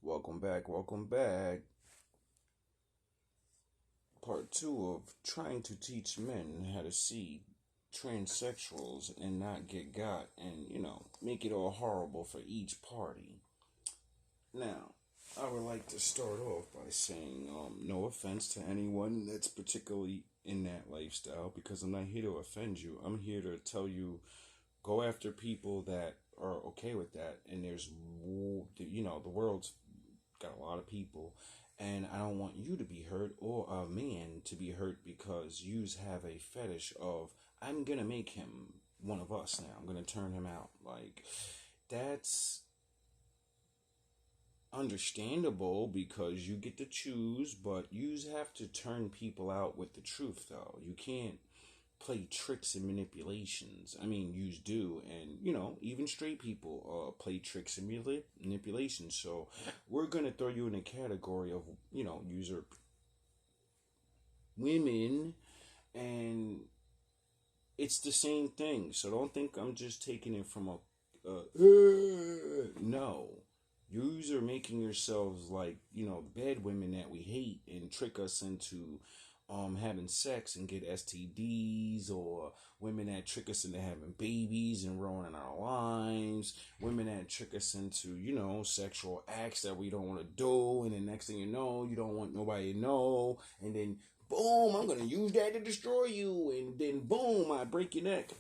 Welcome back, welcome back. Part two of trying to teach men how to see transsexuals and not get got and, make it all horrible for each party. Now, I would like to start off by saying no offense to anyone that's particularly in that lifestyle because I'm not here to offend you. I'm here to tell you go after people that are okay with that. And the world's got a lot of people, and I don't want you to be hurt or a man to be hurt because yous have a fetish of I'm gonna make him one of us now. I'm gonna turn him out. Like that's understandable because you get to choose, but yous have to turn people out with the truth though. You can't play tricks and manipulations. I mean, yous do, and even straight people play tricks and manipulations. So we're gonna throw you in a category of user women, and it's the same thing. So don't think I'm just taking it from a no. Yous are making yourselves like bad women that we hate and trick us into having sex and get STDs, or women that trick us into having babies and ruining our lives, women that trick us into, sexual acts that we don't want to do, and then next thing you know, you don't want nobody to know, and then boom, I'm gonna use that to destroy you, and then boom, I break your neck.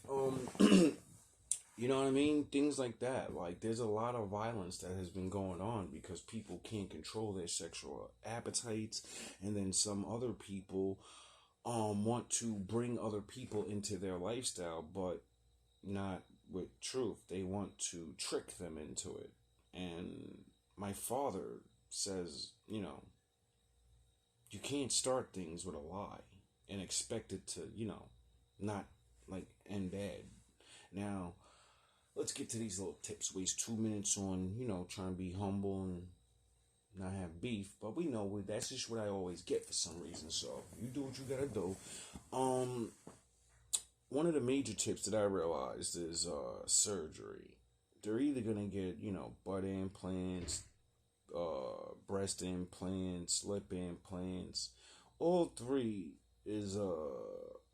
You know what I mean? Things like that. Like, there's a lot of violence that has been going on because people can't control their sexual appetites, and then some other people want to bring other people into their lifestyle, but not with truth. They want to trick them into it. And my father says, you can't start things with a lie and expect it to, not like end bad. Now, let's get to these little tips. Waste 2 minutes on, trying to be humble and not have beef. But we know that's just what I always get for some reason. So you do what you gotta do. One of the major tips that I realized is surgery. They're either gonna get, butt implants, breast implants, lip implants. All three is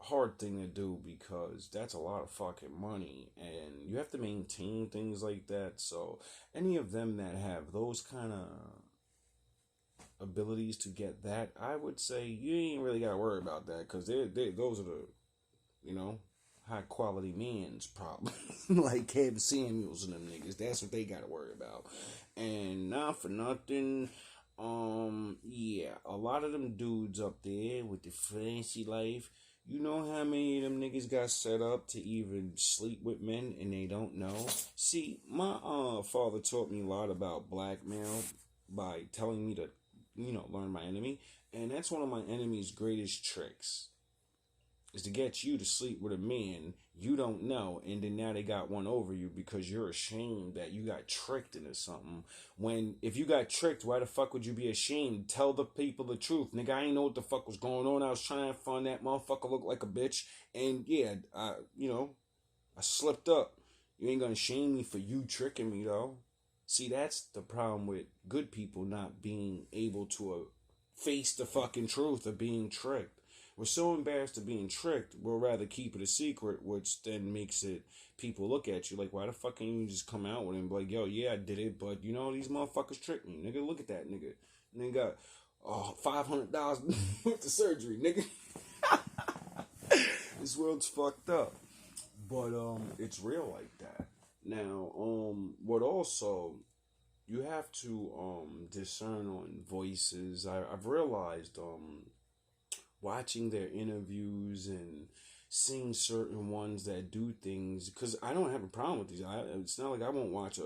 hard thing to do because that's a lot of fucking money and you have to maintain things like that. So any of them that have those kind of abilities to get that, I would say you ain't really got to worry about that because those are the high quality men's problem. Like Kevin Samuels and them niggas, that's what they got to worry about. And not for nothing, yeah, a lot of them dudes up there with the fancy life, you know how many of them niggas got set up to even sleep with men and they don't know? See, my father taught me a lot about blackmail by telling me to, learn my enemy. And that's one of my enemy's greatest tricks, is to get you to sleep with a man you don't know, and then now they got one over you because you're ashamed that you got tricked into something. When, if you got tricked, why the fuck would you be ashamed? Tell the people the truth. Nigga, I ain't know what the fuck was going on. I was trying to find that motherfucker look like a bitch, and yeah, I slipped up. You ain't gonna shame me for you tricking me, though. See, that's the problem with good people not being able to face the fucking truth of being tricked. We're so embarrassed of being tricked, we'll rather keep it a secret, which then makes it, people look at you like, why the fuck can't you just come out with it and be like, yo, yeah, I did it, but these motherfuckers tricked me. Nigga, look at that nigga. Nigga got $500 with the surgery, nigga. This world's fucked up. But it's real like that. Now, what also you have to discern on voices. I've realized watching their interviews and seeing certain ones that do things, because I don't have a problem with these. It's not like I won't watch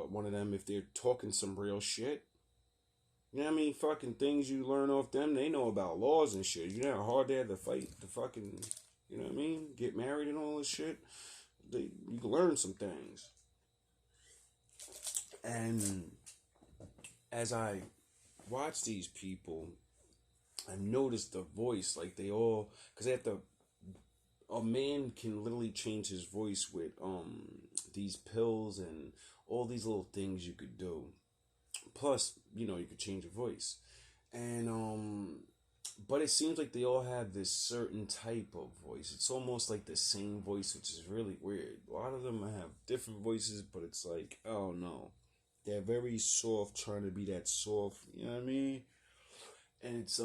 one of them if they're talking some real shit. You know what I mean? Fucking things you learn off them. They know about laws and shit. You know how hard they had to fight to fucking, you know what I mean? Get married and all this shit. You can learn some things. And as I watch these people, I've noticed the voice, like they all, because they have to, a man can literally change his voice with these pills and all these little things you could do. Plus, you could change your voice. And but it seems like they all have this certain type of voice. It's almost like the same voice, which is really weird. A lot of them have different voices, but it's like, oh no. They're very soft, trying to be that soft, you know what I mean? And it's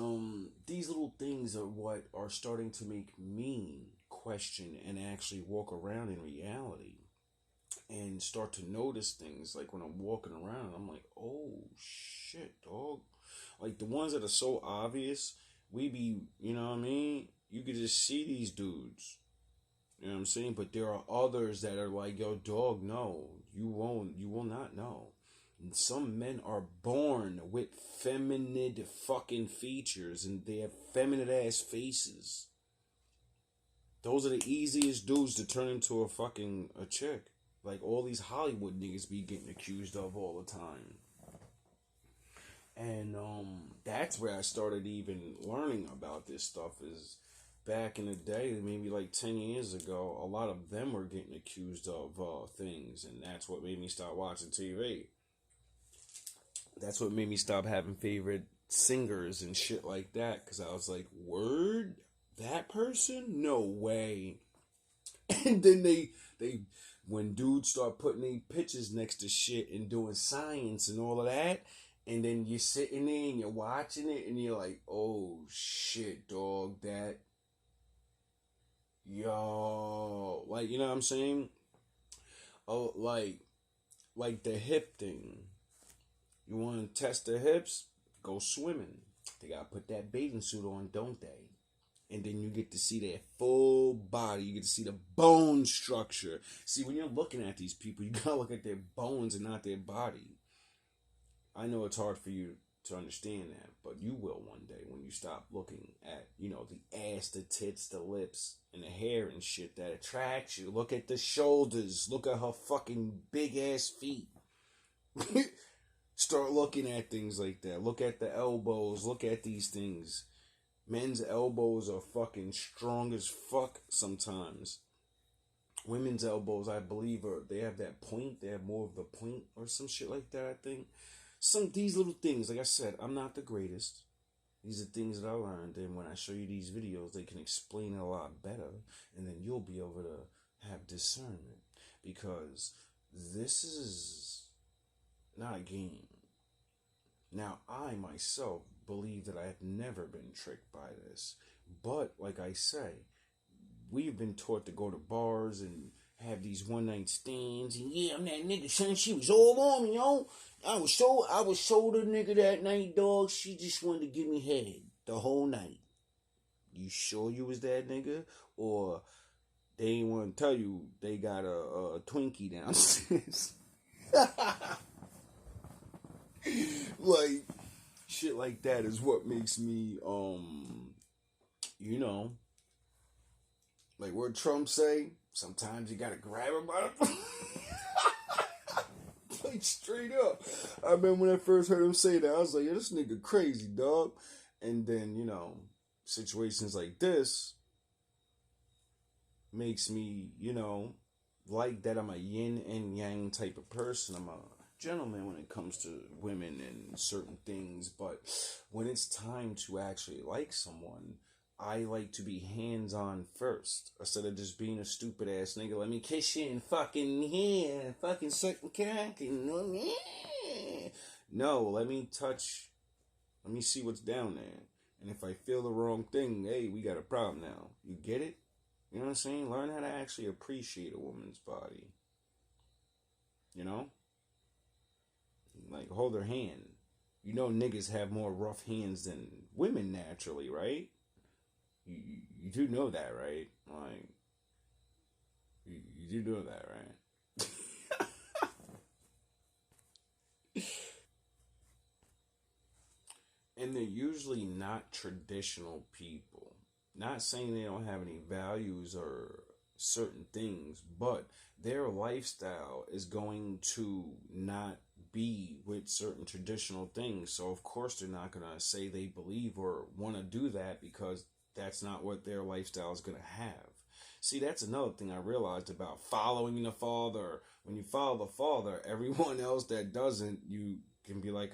these little things are what are starting to make me question and actually walk around in reality and start to notice things. Like when I'm walking around, I'm like, oh shit, dog. Like the ones that are so obvious, we be, you know what I mean? You could just see these dudes. You know what I'm saying? But there are others that are like, yo, dog, no, you will not know. And some men are born with feminine fucking features and they have feminine ass faces. Those are the easiest dudes to turn into a chick. Like all these Hollywood niggas be getting accused of all the time. And that's where I started even learning about this stuff is back in the day, maybe like 10 years ago, a lot of them were getting accused of things, and that's what made me stop watching TV. That's what made me stop having favorite singers and shit like that, because I was like, word? That person? No way. And then they when dudes start putting their pictures next to shit and doing science and all of that, and then you're sitting there and you're watching it and you're like, oh shit, dog, that, yo, like, you know what I'm saying? Oh, like the hip thing. You want to test the hips? Go swimming. They gotta put that bathing suit on, don't they? And then you get to see their full body. You get to see the bone structure. See, when you're looking at these people, you gotta look at their bones and not their body. I know it's hard for you to understand that, but you will one day when you stop looking at, the ass, the tits, the lips, and the hair and shit that attracts you. Look at the shoulders. Look at her fucking big ass feet. Start looking at things like that. Look at the elbows. Look at these things. Men's elbows are fucking strong as fuck sometimes. Women's elbows, I believe, they have that point. They have more of the point or some shit like that, I think. These little things, like I said, I'm not the greatest. These are things that I learned, and when I show you these videos, they can explain it a lot better, and then you'll be able to have discernment, because this is not a game. Now, I myself believe that I have never been tricked by this, but like I say, we've been taught to go to bars and have these one night stands, and yeah, I'm that nigga, son. She was all on me, yo. I was so the nigga that night, dog. She just wanted to give me head the whole night. You sure you was that nigga, or they ain't want to tell you they got a Twinkie downstairs? Like shit like that is what makes me like what Trump say. Sometimes you gotta grab him by the like straight up. I remember when I first heard him say that, I was like, yeah, this nigga crazy, dog. And then, situations like this makes me, like that I'm a yin and yang type of person. I'm a gentleman when it comes to women and certain things, but when it's time to actually like someone, I like to be hands-on first, instead of just being a stupid ass nigga. Let me kiss you and fucking here, fucking suck and cock, and no, let me touch, let me see what's down there. And if I feel the wrong thing, hey, we got a problem now. You get it? You know what I'm saying? Learn how to actually appreciate a woman's body. Like, hold her hand. Niggas have more rough hands than women naturally, right? You do know that, right? Like, you do know that, right? And they're usually not traditional people. Not saying they don't have any values or certain things, but their lifestyle is going to not be with certain traditional things. So of course they're not going to say they believe or want to do that, because that's not what their lifestyle is going to have. See, that's another thing I realized about following the Father. When you follow the Father, everyone else that doesn't, you can be like,